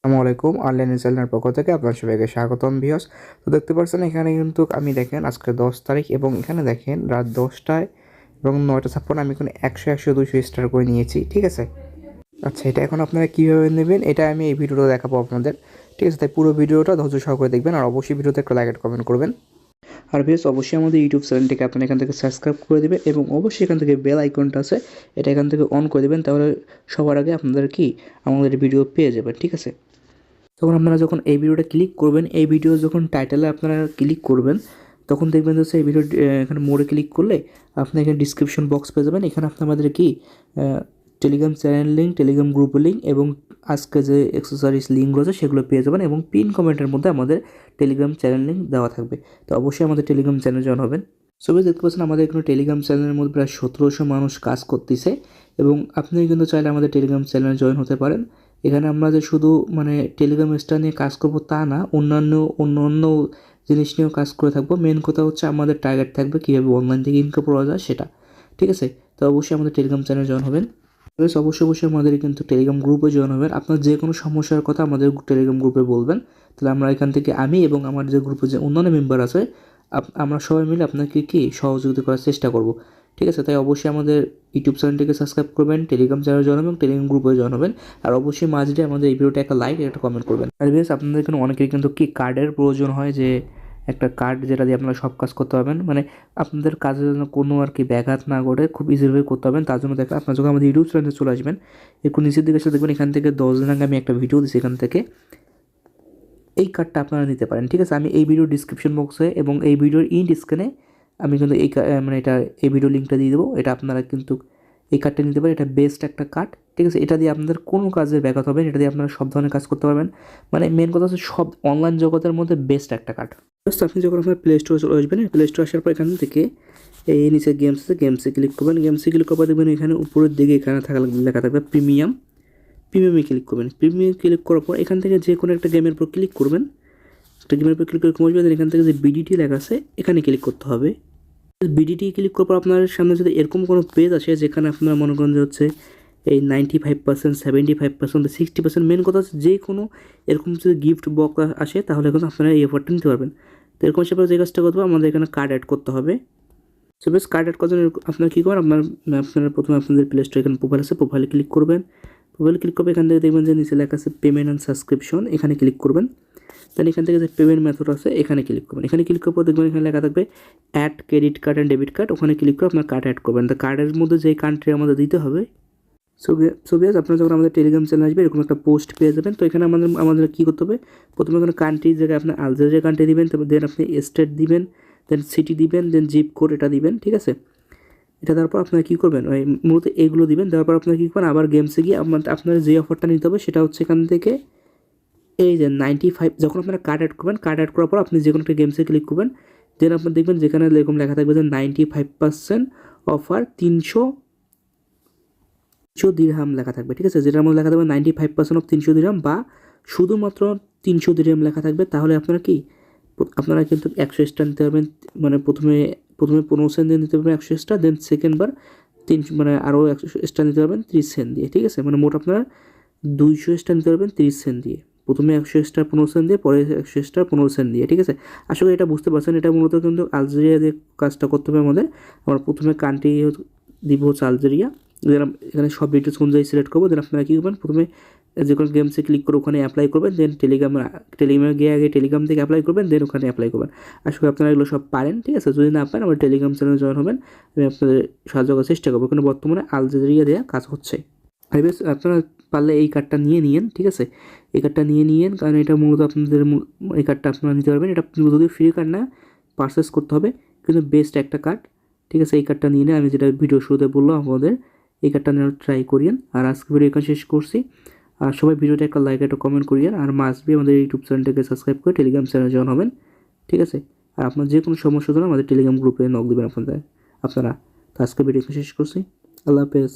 আসসালামু আলাইকুম। অনলাইন চ্যানেলের পক্ষ থেকে আপনার সবাইকে স্বাগতম ভিউয়ার্স। তো দেখতে পাচ্ছেন এখানে কিন্তু আমি দেখেন আজকে 10 তারিখ এবং এখানে দেখেন রাত 10টায় এবং 9:56 আমি এখন 100, 100, 200 স্টার করে নিয়েছি। ঠিক আছে? আচ্ছা, এটা এখন আপনারা কীভাবে নেবেন এটা আমি এই ভিডিওতে দেখাবো আপনাদের। ঠিক আছে? তাই পুরো ভিডিওটা ধৈর্য সহকারে দেখবেন আর অবশ্যই ভিডিওতে একটা লাইক আর কমেন্ট করবেন। আর ভিউয়ার্স অবশ্যই আমাদের ইউটিউব চ্যানেলটিকে আপনারা এখান থেকে সাবস্ক্রাইব করে দিবেন এবং অবশ্যই এখান থেকে বেল আইকনটা আছে এটা এখান থেকে অন করে দিবেন, তাহলে সবার আগে আপনাদের আমাদের ভিডিও পেয়ে যাবেন। ঠিক আছে? তখন আপনারা যখন এই ভিডিওটা ক্লিক করবেন, এই ভিডিও যখন টাইটেলে আপনারা ক্লিক করবেন তখন দেখবেন যে এই ভিডিও এখানে মোড়ে ক্লিক করলে আপনি এখানে ডিসক্রিপশন বক্স পেয়ে যাবেন। এখানে আপনি আমাদের টেলিগ্রাম চ্যানেল লিঙ্ক, টেলিগ্রাম গ্রুপের লিঙ্ক এবং আজকে যে এক্সেসরিজ লিঙ্ক রয়েছে সেগুলো পেয়ে যাবেন এবং পিন কমেন্টের মধ্যে আমাদের টেলিগ্রাম চ্যানেল লিঙ্ক দেওয়া থাকবে। তো অবশ্যই আমাদের টেলিগ্রাম চ্যানেল জয়েন হবেন। সবাই দেখতে পাচ্ছেন আমাদের এখানে টেলিগ্রাম চ্যানেলের মধ্যে প্রায় 1700 মানুষ কাজ করতেছে এবং আপনিও কিন্তু চাইলে আমাদের টেলিগ্রাম চ্যানেলে জয়েন হতে পারেন। এখানে আমরা যে শুধু টেলিগ্রাম স্টার নিয়ে কাজ করব তা না, অন্য জিনিস নিয়েও কাজ করে থাকবো। মেন কথা হচ্ছে আমাদের টার্গেট থাকবে কীভাবে অনলাইন থেকে ইনকাম করা যায় সেটা। ঠিক আছে? তো অবশ্যই আমাদের টেলিগ্রাম চ্যানেলে জয়েন হবেন। অবশ্যই আমাদের কিন্তু টেলিগ্রাম গ্রুপে জয়েন হবেন। আপনার যে কোনো সমস্যার কথা আমাদের টেলিগ্রাম গ্রুপে বলবেন, তাহলে আমরা এখান থেকে আমি এবং আমার যে গ্রুপে যে অন্যান্য মেম্বার আছে আমরা সবাই মিলে আপনাকে সহযোগিতা করার চেষ্টা করব। ঠিক আছে? তাই অবশ্যই আমাদের ইউটিউব চ্যানেলটিকে সাবস্ক্রাইব করবেন, টেলিগ্রাম চ্যানেলে জয়েন হবেন এবং টেলিগ্রাম গ্রুপে জয়েন হবেন। আর অবশ্যই মাঝে আমাদের এই ভিডিওটা একটা লাইক একটা কমেন্ট করবেন। আর বেশ আপনাদের এখানে অনেকেরই কিন্তু কার্ডের প্রয়োজন হয়, যে একটা কার্ড যেটা দিয়ে আপনারা সব কাজ করতে পারবেন, আপনাদের কাজের জন্য কোনো ব্যাঘাত না ঘটে খুব ইজিভাবে করতে পারবেন। তার জন্য দেখেন আপনারা যখন আমাদের ইউটিউব চ্যানেলে চলে আসবেন একটু নিচের দিকে এসে দেখবেন এখান থেকে 10 দিন আগে আমি একটা ভিডিও দিচ্ছি, এখান থেকে এই কার্ডটা আপনারা নিতে পারেন। ঠিক আছে? আমি এই ভিডিওর ডিসক্রিপশন বক্সে এবং এই ভিডিওর ইন্ড স্ক্রিনে আমি কিন্তু এই ভিডিও লিঙ্কটা দিয়ে দেবো। এটা আপনারা কিন্তু এই কার্ডটা নিতে পারেন। এটা বেস্ট একটা কার্ড। ঠিক আছে? এটা দিয়ে আপনাদের কোনো কাজের ব্যাঘাত হবে না। এটা দিয়ে আপনারা সব ধরনের কাজ করতে পারবেন। মেন কথা হচ্ছে সব অনলাইন জগতের মধ্যে বেস্ট একটা কার্ড। জাস্ট আপনি যখন আপনার প্লে স্টোরে চলে আসবেন, প্লে স্টোরে আসার পর এখান থেকে এই নিচে গেমসে ক্লিক করবেন। গেমসে ক্লিক করার পর দেখবেন এখানে উপরের দিকে এখানে লেখা থাকবে প্রিমিয়ামে ক্লিক করবেন। প্রিমিয়ামে ক্লিক করার পর এখান থেকে যে কোনো একটা গেমের উপর ক্লিক করবেন। একটা গেমের উপর ক্লিক করে কমে যাবে, এখান থেকে যে বিডিটি লেখা আছে এখানে ক্লিক করতে হবে। বিডিটি ক্লিক করার পর আপনার সামনে যদি এরকম কোনো পেজ আসে যেখানে আপনার মনে করেন যে হচ্ছে এই 95%, 75%, 60%, মেন কথা হচ্ছে যে কোনো এরকম যদি গিফট বক্স আসে তাহলে কিন্তু আপনারা এই অফারটা নিতে পারবেন। তো এরকম হিসাবে যে কাজটা করতে হবে আমাদের এখানে কার্ড অ্যাড করতে হবে। সো বেশ কার্ড অ্যাড করার জন্য আপনারা কী করবেন, আপনারা প্রথমে আপনাদের প্লে স্টোরে এখানে প্রোফাইল আছে, প্রোফাইলে ক্লিক করবেন। প্রোফাইলে ক্লিক করবে এখান থেকে দেখবেন যে নিচে লেখা আছে পেমেন্ট অ্যান্ড সাবস্ক্রিপশন, এখানে ক্লিক করবেন। দেন এখান থেকে যে পেমেন্ট মেথড আছে এখানে ক্লিক করবেন। এখানে ক্লিক করার পর দেখবেন এখানে লেখা থাকবে add credit card and debit card, ওখানে ক্লিক করে আপনার কার্ড অ্যাড করবেন। তো কার্ডের মধ্যে যেই কান্ট্রি আমাদের দিতে হবে। সো বিয়াস আপনারা যখন আমাদের টেলিগ্রাম চ্যানেল আসবে এরকম একটা পোস্ট পেয়ে যাবেন। তো এখানে আমাদের কী করতে হবে, প্রথমে এখানে কান্ট্রির জায়গায় আপনার আলজেরিয়া কান্ট্রি দিবেন, তারপর দেন আপনি স্টেট দিবেন, দেন সিটি দিবেন, দেন জিপ কোড এটা দিবেন। ঠিক আছে? এটা দেওয়ার পর আপনারা কী করবেন, মূলত এইগুলো দিবেন। দেওয়ার পর আপনারা কী করবেন, আবার গেমসে গিয়ে আপনার যে অফারটা নিতে হবে সেটা হচ্ছে এখান থেকে এই যে 95, যখন আপনারা কার্ড অ্যাড করবেন, কার্ড অ্যাড করার পর আপনি যে কোনো একটা গেমসে ক্লিক করবেন। দেন আপনার দেখবেন যেখানে এরকম লেখা থাকবে যে 95% অফার 300 দিরহাম লেখা থাকবে। ঠিক আছে? যেটার মধ্যে লেখা থাকবে 95% অফ 300 দিরহাম বা শুধুমাত্র 300 দিরহাম লেখা থাকবে। তাহলে আপনারা কিন্তু 100 স্টার নিতে পারবেন। প্রথমে 15 সেন্ট দিয়ে নিতে পারবেন 100 স্টার, দেন সেকেন্ড বার আরও 100 স্টার নিতে পারবেন 30 সেন্ট দিয়ে। ঠিক আছে? মোট আপনারা 200 স্টার নিতে পারবেন 30 সেন্ট দিয়ে। প্রথমে 100 স্টার 15 সেন্ট দিয়ে, পরে 100 স্টার 15 সেন্ট দিয়ে। ঠিক আছে? আশা করি এটা বুঝতে পারছেন। এটা মূলত কিন্তু আলজেরিয়া দিয়ে কাজটা করতে হবে আমাদের। আমরা প্রথমে কান্ট্রি দিব হচ্ছে আলজেরিয়া। এখানে সব ডিটেলস অনুযায়ী সিলেক্ট করবো। দেন আপনারা কী করবেন, প্রথমে যে কোনো গেমসে ক্লিক করে ওখানে অ্যাপ্লাই করবেন। দেন টেলিগ্রামে গিয়ে আগে টেলিগ্রাম থেকে অ্যাপ্লাই করবেন, দেন ওখানে অ্যাপ্লাই করবেন। আশা করি আপনারা এগুলো সব পারেন। ঠিক আছে? যদি না পারেন আমার টেলিগ্রাম চ্যানেলে জয়েন হবেন, আমি আপনাদের সাহায্য করার চেষ্টা করবো। কিন্তু বর্তমানে আলজেরিয়া দেওয়া কাজ হচ্ছে। আর বেশ আপনারা পারলে এই কার্ডটা নিয়ে নিন। ঠিক আছে? এই কার্ডটা নিয়ে নিন, কারণ এটা মূলত আপনাদের এই কার্ডটা আপনারা নিতে পারবেন। এটা যদি ফ্রি কার্ড না, পারচেস করতে হবে, কিন্তু বেস্ট একটা কার্ড। ঠিক আছে? এই কার্ডটা নিয়ে আমি যেটা ভিডিও শুরুতে বললাম আপনাদের, এই কার্ডটা নেওয়ার ট্রাই করিয়েন। আর আজকে ভিডিও এখানে শেষ করছি। আর সবাই ভিডিওটা একটা লাইক একটা কমেন্ট করিয়েন। আর মাস্ট বি আমাদের ইউটিউব চ্যানেলটাকে সাবস্ক্রাইব করে টেলিগ্রাম চ্যানেলে জয়েন হবেন। ঠিক আছে? আর আপনার যে কোনো সমস্যার জন্য আমাদের টেলিগ্রাম গ্রুপে নক দেবেন আপনারা। তো আজকে ভিডিও এখানে শেষ করছি। আল্লাহ হাফেজ।